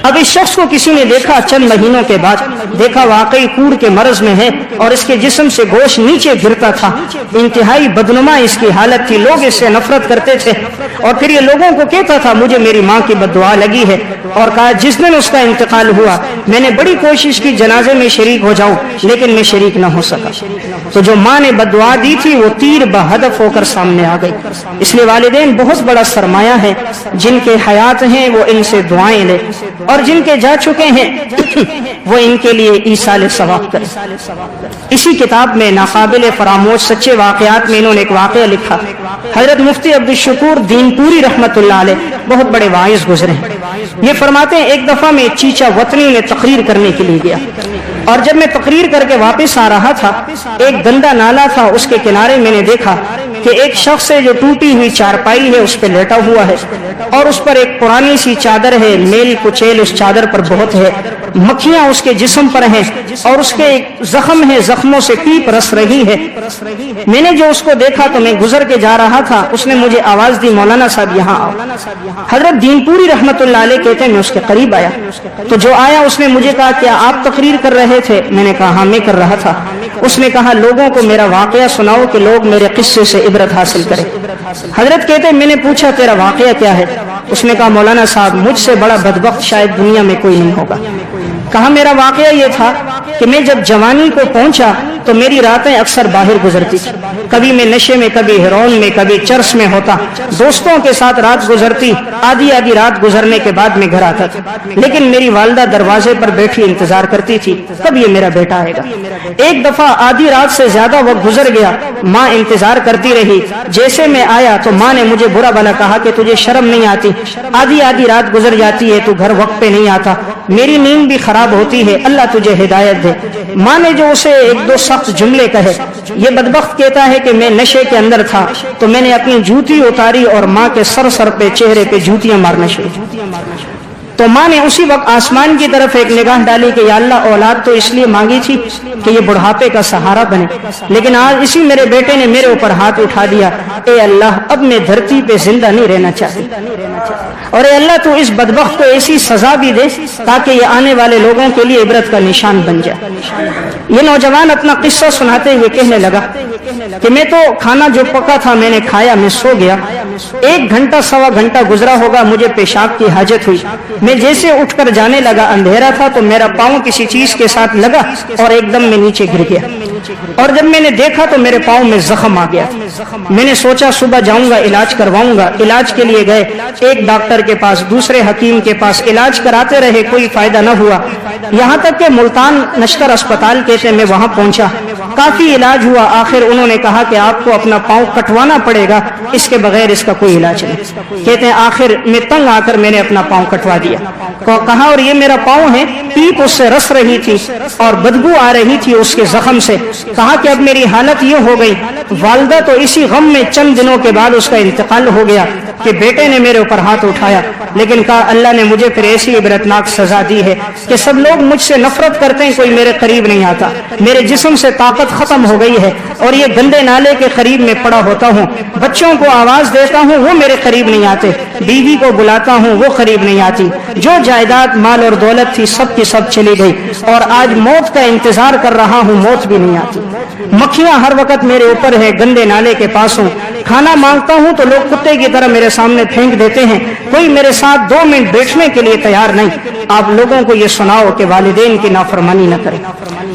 اب اس شخص کو کسی نے دیکھا، چند مہینوں کے بعد دیکھا واقعی کوڑ کے مرض میں ہے اور اس کے جسم سے گوشت نیچے گرتا تھا، انتہائی بدنما اس کی حالت تھی، لوگ اس سے نفرت کرتے تھے اور پھر یہ لوگوں کو کہتا تھا مجھے میری ماں کی بددعا لگی ہے، اور کہا جس دن اس کا انتقال ہوا میں نے بڑی کوشش کی جنازے میں شریک ہو جاؤں لیکن میں شریک نہ ہو سکا۔ تو جو ماں نے بددعا دی تھی وہ تیر بہدف ہو کر سامنے آ گئی۔ اس لیے والدین بہت بڑا سرمایہ ہے، جن کے حیات ہیں وہ ان سے دعائیں لے اور جن کے جا چکے ہیں وہ ان کے لیے ایصال ثواب کرے۔ اسی کتاب میں ناقابل فراموش سچے واقعات میں انہوں نے ایک واقعہ لکھا، حضرت مفتی عبدالشکور دین پوری رحمت اللہ علیہ بہت بڑے واعظ گزرے ہیں، یہ فرماتے ہیں ایک دفعہ میں چیچا وطنی میں تقریر کرنے کے لیے گیا، اور جب میں تقریر کر کے واپس آ رہا تھا، ایک گندا نالا تھا، اس کے کنارے میں نے دیکھا کہ ایک شخص ہے جو ٹوٹی ہوئی چارپائی ہے اس پہ لیٹا ہوا ہے، اور اس پر ایک پرانی سی چادر ہے، میل کچیل اس چادر پر بہت ہے، مکھیاں اس کے جسم پر ہیں، اور اس کے ایک زخم ہے، زخموں سے پیپ رس رہی ہے۔ میں نے جو اس کو دیکھا تو میں گزر کے جا رہا تھا، اس نے مجھے آواز دی مولانا صاحب یہاں آؤ۔ حضرت دین پوری رحمت اللہ علیہ کہتے ہیں میں اس کے قریب آیا، تو جو آیا اس نے مجھے کہا کیا آپ تقریر کر رہے تھے؟ میں نے کہا ہاں میں کر رہا تھا۔ اس نے کہا لوگوں کو میرا واقعہ سناؤ کہ لوگ میرے قصے سے عبرت حاصل کریں۔ حضرت کہتے ہیں میں نے پوچھا تیرا واقعہ کیا ہے؟ اس نے کہا مولانا صاحب مجھ سے بڑا بدبخت شاید دنیا میں کوئی نہیں ہوگا۔ کہا میرا واقعہ یہ تھا کہ میں جب جوانی کو پہنچا تو میری راتیں اکثر باہر گزرتی تھی، کبھی میں نشے میں، کبھی ہیروئن میں، کبھی چرس میں ہوتا، دوستوں کے ساتھ رات گزرتی، آدھی رات گزرنے کے بعد میں گھر آتا تھا، لیکن میری والدہ دروازے پر بیٹھی انتظار کرتی تھی کب یہ میرا بیٹا آئے گا۔ ایک دفعہ آدھی رات سے زیادہ وقت گزر گیا، ماں انتظار کرتی رہی، جیسے میں آیا تو ماں نے مجھے برا بھلا کہا کہ تجھے شرم نہیں آتی، آدھی رات گزر جاتی ہے تو گھر وقت پہ نہیں آتا، میری نیند بھی خراب ہوتی ہے، اللہ تجھے ہدایت دے۔ ماں نے جو اسے ایک دو سخت جملے کہے، یہ بدبخت کہتا ہے کہ میں نشے کے اندر تھا تو میں نے اپنی جوتی اتاری اور ماں کے سر پہ چہرے پہ جوتیاں مارنا شروع۔ تو ماں نے اسی وقت آسمان کی طرف ایک نگاہ ڈالی کہ یا اللہ اولاد تو اس لیے مانگی تھی کہ یہ بڑھاپے کا سہارا بنے، لیکن آج اسی میرے بیٹے نے میرے اوپر ہاتھ اٹھا دیا، اے اللہ اب میں دھرتی پہ زندہ نہیں رہنا چاہتی، اور اے اللہ تو اس بدبخت کو ایسی سزا بھی دے تاکہ یہ آنے والے لوگوں کے لیے عبرت کا نشان بن جائے۔ یہ نوجوان اپنا قصہ سناتے ہوئے کہنے لگا کہ میں تو کھانا جو پکا تھا میں نے کھایا، میں سو گیا، 1 گھنٹہ سوا گھنٹہ گزرا ہوگا، مجھے پیشاب کی حاجت ہوئی، میں جیسے اٹھ کر جانے لگا، اندھیرا تھا تو میرا پاؤں کسی چیز کے ساتھ لگا اور ایک دم میں نیچے گر گیا، اور جب میں نے دیکھا تو میرے پاؤں میں زخم آ گیا۔ میں نے سوچا صبح جاؤں گا علاج کرواؤں گا، علاج کے لیے گئے، ایک ڈاکٹر کے پاس، دوسرے حکیم کے پاس، علاج کراتے رہے، کوئی فائدہ نہ ہوا، یہاں تک کہ ملتان نشتر اسپتال کہتے میں وہاں پہنچا، کافی علاج ہوا، آخر انہوں نے کہا کہ آپ کو اپنا پاؤں کٹوانا پڑے گا، اس کے بغیر اس کا کوئی علاج نہیں۔ کہتے ہیں آخر میں تنگ آ کر میں نے اپنا پاؤں کٹوا دیا، کہا اور یہ میرا پاؤں ہے، پیپ اس سے رس رہی تھی اور بدبو آ رہی تھی اس کے زخم سے، کہا کہ اب میری حالت یہ ہو گئی، والدہ تو اسی غم میں چند دنوں کے بعد اس کا انتقال ہو گیا کہ بیٹے نے میرے اوپر ہاتھ اٹھایا، لیکن کہا اللہ نے مجھے پھر ایسی عبرتناک سزا دی ہے کہ سب لوگ مجھ سے نفرت کرتے ہیں، کوئی میرے قریب نہیں آتا، میرے جسم سے طاقت ختم ہو گئی ہے، اور یہ گندے نالے کے قریب میں پڑا ہوتا ہوں، بچوں کو آواز دیتا ہوں وہ میرے قریب نہیں آتے، بیوی کو بلاتا ہوں وہ قریب نہیں آتی، جو جائیداد مال اور دولت تھی سب کی سب چلی گئی، اور آج موت کا انتظار کر رہا ہوں، موت بھی نہیں آتی، مکھیاں ہر وقت میرے اوپر ہے، گندے نالے کے پاس ہوں، کھانا مانگتا ہوں تو لوگ کتے کی طرح میرے سامنے پھینک دیتے ہیں، کوئی میرے ساتھ 2 منٹ بیٹھنے کے لیے تیار نہیں، آپ لوگوں کو یہ سناؤ کہ والدین کی نافرمانی نہ کریں۔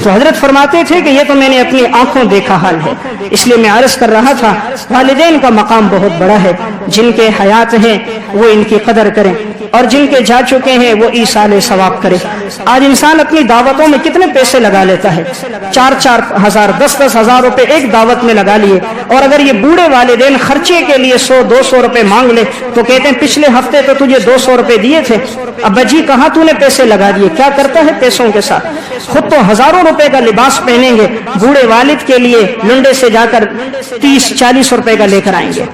تو حضرت فرماتے تھے کہ یہ تو میں نے اپنی آنکھوں دیکھا حال ہے، اس لیے میں عرض کر رہا تھا والدین کا مقام بہت بڑا ہے، جن کے حیات ہیں وہ ان کی قدر کریں، اور جن کے جا چکے ہیں وہ ایصال ثواب کرے۔ آج انسان اپنی دعوتوں میں کتنے پیسے لگا لیتا ہے، 4-4 ہزار 10-10 ہزار روپے ایک دعوت میں لگا لیے، اور اگر یہ بوڑھے والدین خرچے کے لیے 100-200 روپے مانگ لے تو کہتے ہیں پچھلے ہفتے تو تجھے 200 روپے دیے تھے، ابا جی کہاں تو نے پیسے لگا دیے، کیا کرتا ہے پیسوں کے ساتھ؟ خود تو ہزاروں روپے کا لباس پہنیں گے، بوڑھے والد کے لیے لنڈے سے جا کر 30-40 روپے کا لے کر آئیں گے،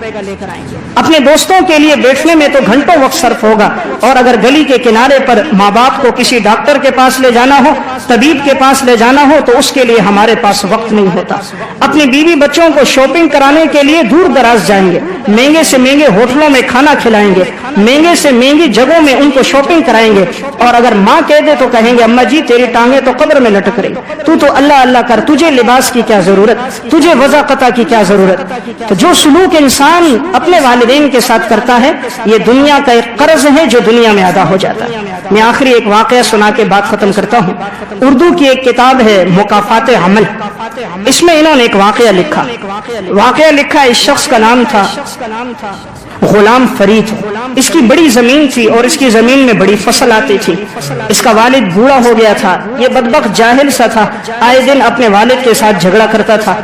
اپنے دوستوں کے لیے بیٹھنے میں تو گھنٹوں وقت صرف ہوگا، اور اگر گلی کے کنارے پر ماں باپ کو کسی ڈاکٹر کے پاس لے جانا ہو، طبیب کے پاس لے جانا ہو تو اس کے لیے ہمارے پاس وقت نہیں ہوتا، اپنی بیوی بچوں کو شاپنگ کرانے کے لیے دور دراز جائیں گے، مہنگے سے مہنگے ہوٹلوں میں کھانا کھلائیں گے، مہنگے سے مہنگی جگہوں میں ان کو شاپنگ کرائیں گے، اور اگر ماں کہہ دے تو کہیں گے اماں جی تیری ٹانگیں تو قبر میں لٹک رہی، تو اللہ اللہ کر، تجھے لباس کی کیا ضرورت، تجھے وضع قطع کی کیا ضرورت۔ تو جو سلوک انسان اپنے والدین کے ساتھ کرتا ہے یہ دنیا کا ایک قرض ہے جو دنیا میں ادا ہو جاتا ہے۔ میں آخری ایک واقعہ سنا کے بات ختم کرتا ہوں۔ اردو کی ایک کتاب ہے مکافات عمل، اس میں انہوں نے ایک واقعہ لکھا، اس شخص کا نام تھا غلام فرید۔ اس کی بڑی زمین تھی اور اس کی زمین میں بڑی فصل آتی تھی. اس کا والد بوڑھا ہو گیا تھا. یہ بدبخت جاہل سا تھا, آئے دن اپنے والد کے ساتھ جھگڑا کرتا تھا.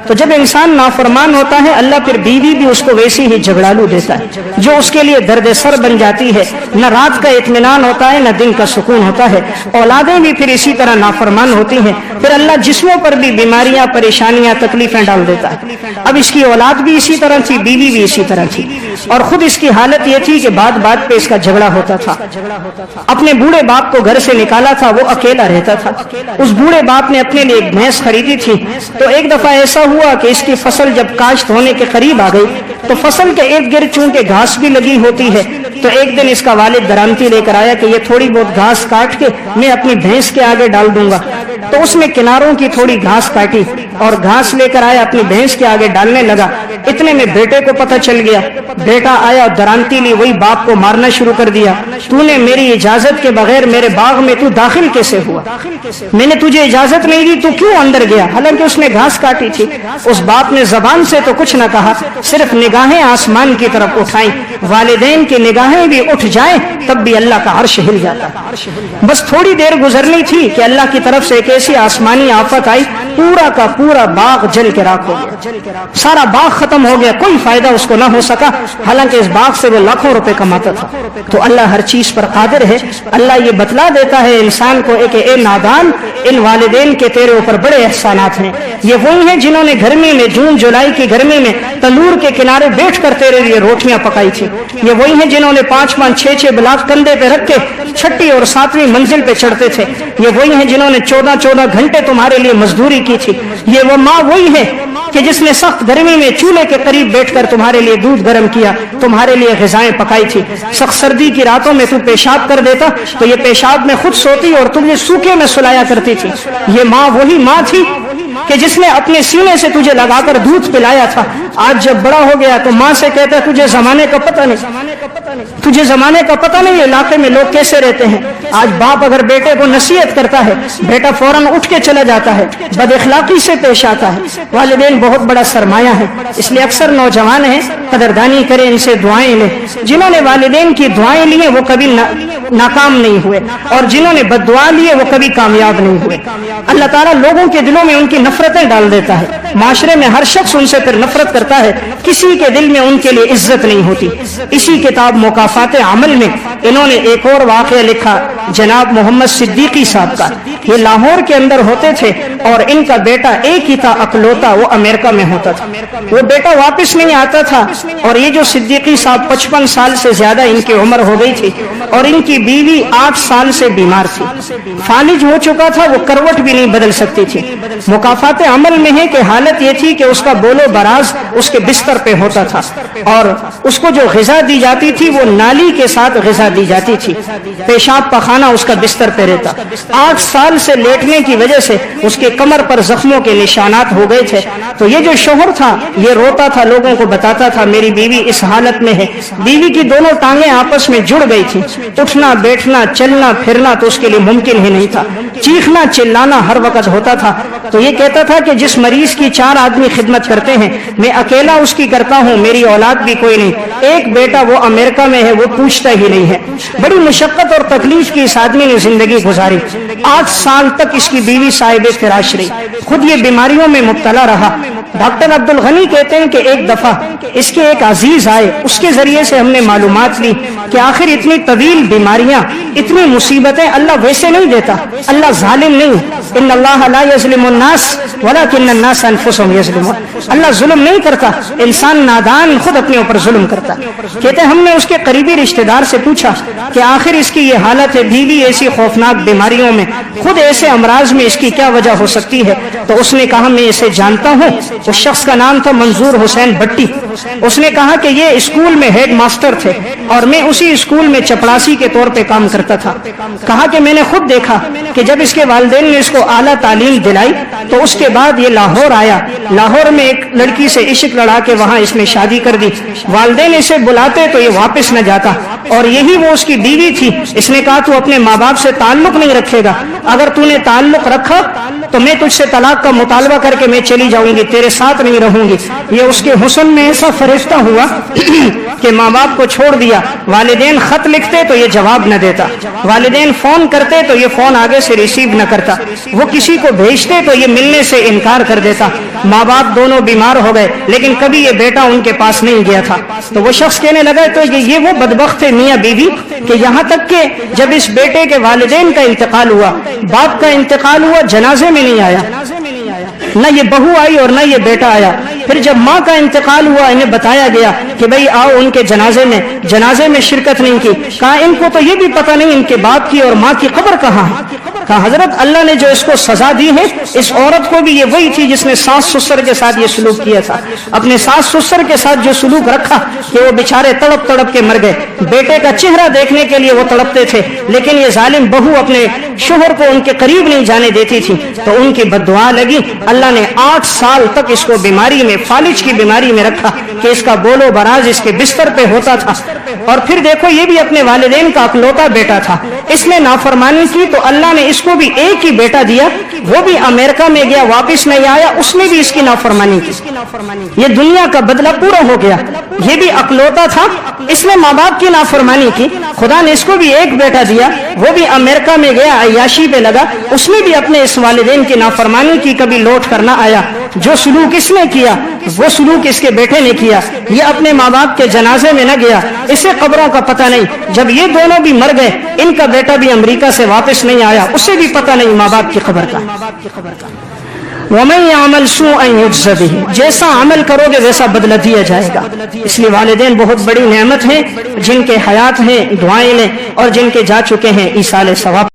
تو جب انسان نافرمان ہوتا ہے اللہ پھر بیوی بھی اس کو ویسی ہی جھگڑالو دیتا ہے جو اس کے لیے درد سر بن جاتی ہے. نہ رات کا اطمینان ہوتا ہے نہ دن کا سکون ہوتا ہے. اولادیں بھی پھر اسی طرح نافرمان ہوتی ہیں. پھر اللہ جسموں پر بھی بیماریاں, پریشانیاں, تکلیفیں ڈال دیتا ہے. اب اس کی اولاد بھی اسی طرح تھی, بیوی بھی اسی طرح تھی, اور خود اس کی حالت یہ تھی کہ بات بات پہ اس کا جھگڑا ہوتا تھا. اپنے بوڑھے باپ کو گھر سے نکالا تھا, وہ اکیلا رہتا تھا. اس بوڑھے باپ نے اپنے لیے ایک بھینس خریدی تھی. تو ایک دفعہ ایسا ہوا کہ اس کی فصل جب کاشت ہونے کے قریب آ گئی تو فصل کے ارد گرد چونکہ گھاس بھی لگی ہوتی ہے, تو ایک دن اس کا والد درامتی لے کر آیا کہ یہ تھوڑی بہت گھاس کاٹ کے میں اپنی بھینس کے آگے ڈال دوں گا. تو اس نے کناروں کی تھوڑی گھاس کاٹی اور گھاس لے کر آیا, اپنی بھینس کے آگے ڈالنے لگا. اتنے میں بیٹے کو پتہ چل گیا. بیٹا آیا, درامتی لی وہی باپ کو مارنا شروع کر دیا. تو نے میری اجازت کے بغیر میرے باغ میں تو داخل کیسے ہوا؟ میں نے تجھے اجازت نہیں دی, تو کیوں اندر گیا؟ حالانکہ اس نے گھاس کاٹی تھی. اس باپ نے زبان سے تو کچھ نہ کہا, صرف نگاہیں آسمان کی طرف اٹھائیں. والدین کی نگاہیں بھی اٹھ جائیں تب بھی اللہ کا عرش ہل جاتا. بس تھوڑی دیر گزرنی تھی کہ اللہ کی طرف سے ایک ایسی آسمانی آفت آئی, پورا کا پورا باغ جل کے راکھ ہو گیا. سارا باغ ختم ہو گیا, کوئی فائدہ اس کو نہ ہو سکا, حالانکہ اس باغ سے وہ لاکھوں روپے کماتا تھا. تو اللہ ہر چیز پر قادر ہے. اللہ یہ بتلا دیتا ہے انسان کو کہ اے نادان, ان والدین کے تیرے اوپر بڑے احسانات ہیں. یہ وہی ہیں جنہوں نے گرمی میں, جون جولائی کی گرمی میں تندور کے کنارے بیٹھ کر تیرے لیے روٹیاں پکائی تھی. یہ وہی ہیں جنہوں نے 5-5, 6-6 بلاک کندھے پہ رکھ کے 6ٹھی اور 7ویں منزل پہ چڑھتے تھے. یہ وہی ہیں جنہوں نے 14-14 گھنٹے تمہارے لیے مزدوری کی تھی. یہ وہ ماں وہی ہے کہ جس نے سخت گرمی میں چولہے کے قریب بیٹھ کر تمہارے لیے دودھ گرم کیا, تمہارے لیے غذائیں پکائی تھی. سخت سردی کی راتوں میں تو پیشاب کر دیتا تو یہ پیشاب میں خود سوتی اور تمہیں سوکھے میں سلایا کرتی تھی. یہ ماں وہی ماں تھی کہ جس نے اپنے سینے سے تجھے لگا کر دودھ پلایا تھا. آج جب بڑا ہو گیا تو ماں سے کہتا ہے تجھے زمانے کا پتہ نہیں, تجھے زمانے کا پتہ نہیں علاقے میں لوگ کیسے رہتے ہیں. آج باپ اگر بیٹے کو نصیحت کرتا ہے, بیٹا فوراً اٹھ کے چلا جاتا ہے, بد اخلاقی سے پیش آتا ہے. والدین بہت بڑا سرمایہ ہے, اس لیے اکثر نوجوان ہیں قدردانی کریں, ان سے دعائیں لیں. جنہوں نے والدین کی دعائیں لی وہ کبھی ناکام نہیں ہوئے, اور جنہوں نے بد دعا لیے وہ کبھی کامیاب نہیں ہوئے. اللہ تعالیٰ لوگوں کے دلوں میں ان کی نفرتیں ڈال دیتا ہے. معاشرے میں ہر شخص ان سے پھر نفرت کرتا ہے, کسی کے دل میں ان کے لیے عزت نہیں ہوتی. اسی کتاب مکافات عمل میں انہوں نے ایک اور واقعہ لکھا, جناب محمد صدیقی صاحب کا. یہ لاہور کے اندر ہوتے تھے اور ان کا بیٹا ایک ہی تھا اکلوتا, وہ امریکہ میں ہوتا تھا. وہ بیٹا واپس نہیں آتا تھا, اور یہ جو صدیقی صاحب 55 سال سے زیادہ ان کی عمر ہو گئی تھی, اور ان کی بیوی 8 سال سے بیمار تھی, فالج ہو چکا تھا, وہ کروٹ بھی نہیں بدل سکتی تھی. مکافات عمل میں ہے کہ حالت یہ تھی کہ اس کا بولو براز اس کے بستر پہ ہوتا تھا, اور اس کو جو غذا دی جاتی تھی وہ نالی کے ساتھ غذا دی جاتی تھی. پیشاب پخانا اس کا بستر پہ رہتا. 8 سال سے لیٹنے کی وجہ سے اس کے کمر پر زخموں کے نشانات ہو گئے تھے. تو یہ جو شوہر تھا یہ روتا تھا, لوگوں کو بتاتا تھا میری بیوی اس حالت میں ہے. بیوی کی دونوں ٹانگیں آپس میں جڑ گئی تھی, اٹھنا بیٹھنا چلنا پھرنا تو اس کے لیے ممکن ہی نہیں تھا. چیخنا چلانا ہر وقت ہوتا تھا. تو یہ کہتا تھا کہ جس مریض کی 4 آدمی خدمت کرتے ہیں میں اکیلا اس کی کرتا ہوں, میری اولاد بھی کوئی نہیں. ایک بیٹا وہ امریکہ میں ہے, وہ پوچھتا ہی نہیں ہے. بڑی مشقت اور تکلیف کی اس آدمی نے زندگی گزاری. 8 سال تک اس کی بیوی صاحب فراش رہی, خود یہ بیماریوں میں مبتلا رہا. ڈاکٹر عبد الغنی کہتے ہیں کہ ایک دفعہ اس کے ایک عزیز آئے, اس کے ذریعے سے ہم نے معلومات لی کہ آخر اتنی طویل بیماریاں, اتنی مصیبتیں اللہ ویسے نہیں دیتا. اللہ ظالم نہیں, ان اللہ لا یظلم الناس ولکن الناس انفسهم یظلمون. اللہ ظلم نہیں کرتا, انسان نادان خود اپنے اوپر ظلم کرتا. کہتے ہیں ہم نے اس کے قریبی رشتہ دار سے پوچھا کہ آخر اس کی یہ حالت ہے, بیوی ایسی خوفناک بیماریوں میں, خود ایسے امراض میں, اس کی کیا وجہ ہو سکتی ہے؟ تو اس نے کہا میں اسے جانتا ہوں. اس شخص کا نام تھا منظور حسین بٹی. اس نے کہا کہ یہ اسکول میں ہیڈ ماسٹر تھے اور میں اسی اسکول میں چپڑاسی کے طور پہ کام کرتا تھا. کہا کہ میں نے خود دیکھا کہ جب اس کے والدین نے اس کو اعلیٰ تعلیم دلائی تو اس کے بعد یہ لاہور آیا. لاہور میں ایک لڑکی سے عشق لڑا کے وہاں اس نے شادی کر دی. والدین اسے بلاتے تو یہ واپس نہ جاتا, اور یہی وہ اس کی بیوی تھی. اس نے کہا تو اپنے ماں باپ سے تعلق نہیں رکھے گا, اگر تو نے تعلق رکھا تو میں تجھ سے طلاق کا مطالبہ کر کے میں چلی جاؤں گی، تیرے ساتھ نہیں رہوں گی۔ یہ اس کے حسن میں ایسا فرشتہ ہوا کہ ماں باپ کو چھوڑ دیا، والدین خط لکھتے تو یہ جواب نہ دیتا، والدین فون کرتے تو یہ فون آگے سے ریسیو نہ کرتا، وہ کسی کو بھیجتے تو یہ ملنے سے انکار کر دیتا۔ ماں باپ دونوں بیمار ہو گئے لیکن کبھی یہ بیٹا ان کے پاس نہیں گیا تھا۔ تو وہ شخص کہنے لگا تو یہ وہ بدبخت تھے میاں بیوی کہ یہاں تک کہ جب اس بیٹے کے والدین کا انتقال ہوا، باپ کا انتقال ہوا، جنازے میں نہیں آیا، نہ یہ بہو آئی اور نہ یہ بیٹا آیا۔ پھر جب ماں کا انتقال ہوا انہیں بتایا گیا کہ بھئی آؤ ان کے جنازے میں شرکت نہیں کی۔ کہا ان کو تو یہ بھی پتہ نہیں ان کے باپ کی اور ماں کی قبر کہاں ہے۔ کہا حضرت اللہ نے جو اس کو سزا دی ہے، اس عورت کو بھی یہ وہی تھی جس نے ساس سسر کے ساتھ یہ سلوک کیا تھا، اپنے ساس سسر کے ساتھ جو سلوک رکھا کہ وہ بیچارے تڑپ تڑپ کے مر گئے۔ بیٹے کا چہرہ دیکھنے کے لیے وہ تڑپتے تھے لیکن یہ ظالم بہو اپنے شوہر کو ان کے قریب نہیں جانے دیتی تھی، تو ان کی بد دعا لگی۔ اللہ نے 8 سال تک اس کو بیماری میں، فالج کی بیماری میں رکھا کہ اس کا بول و براز اس کے بستر پہ ہوتا تھا۔ اور پھر دیکھو یہ بھی اپنے والدین کا اکلوتا بیٹا تھا، اس نے نافرمانی کی تو اللہ نے اس کو بھی ایک ہی بیٹا دیا، وہ بھی امریکہ میں گیا واپس نہیں آیا، اس نے بھی اس کی نافرمانی کی۔ یہ دنیا کا بدلہ پورا ہو گیا۔ یہ بھی اکلوتا تھا، اس نے ماں باپ کی نافرمانی کی، خدا نے اس کو بھی ایک بیٹا دیا، وہ بھی امریکہ میں گیا، عیاشی پہ لگا، اس نے بھی اپنے اس والدین کی نافرمانی کی، کبھی لوٹ کر نہ آیا۔ جو سلوک اس نے کیا وہ سلوک اس کے بیٹے نے کیا۔ یہ اپنے ماں باپ کے جنازے میں نہ گیا، اسے قبروں کا پتہ نہیں۔ جب یہ دونوں بھی مر گئے، ان کا بیٹا بھی امریکہ سے واپس نہیں آیا، اسے بھی پتہ نہیں ماں باپ کی قبر کا۔ وَمَن يَعْمَلْ سُوءًا يُجْزَ بِهِ، جیسا عمل کرو گے ویسا بدلہ دیا جائے گا۔ اس لیے والدین بہت بڑی نعمت ہیں، جن کے حیات ہیں، دعائیں لیں، اور جن کے جا چکے ہیں ایصال ثواب۔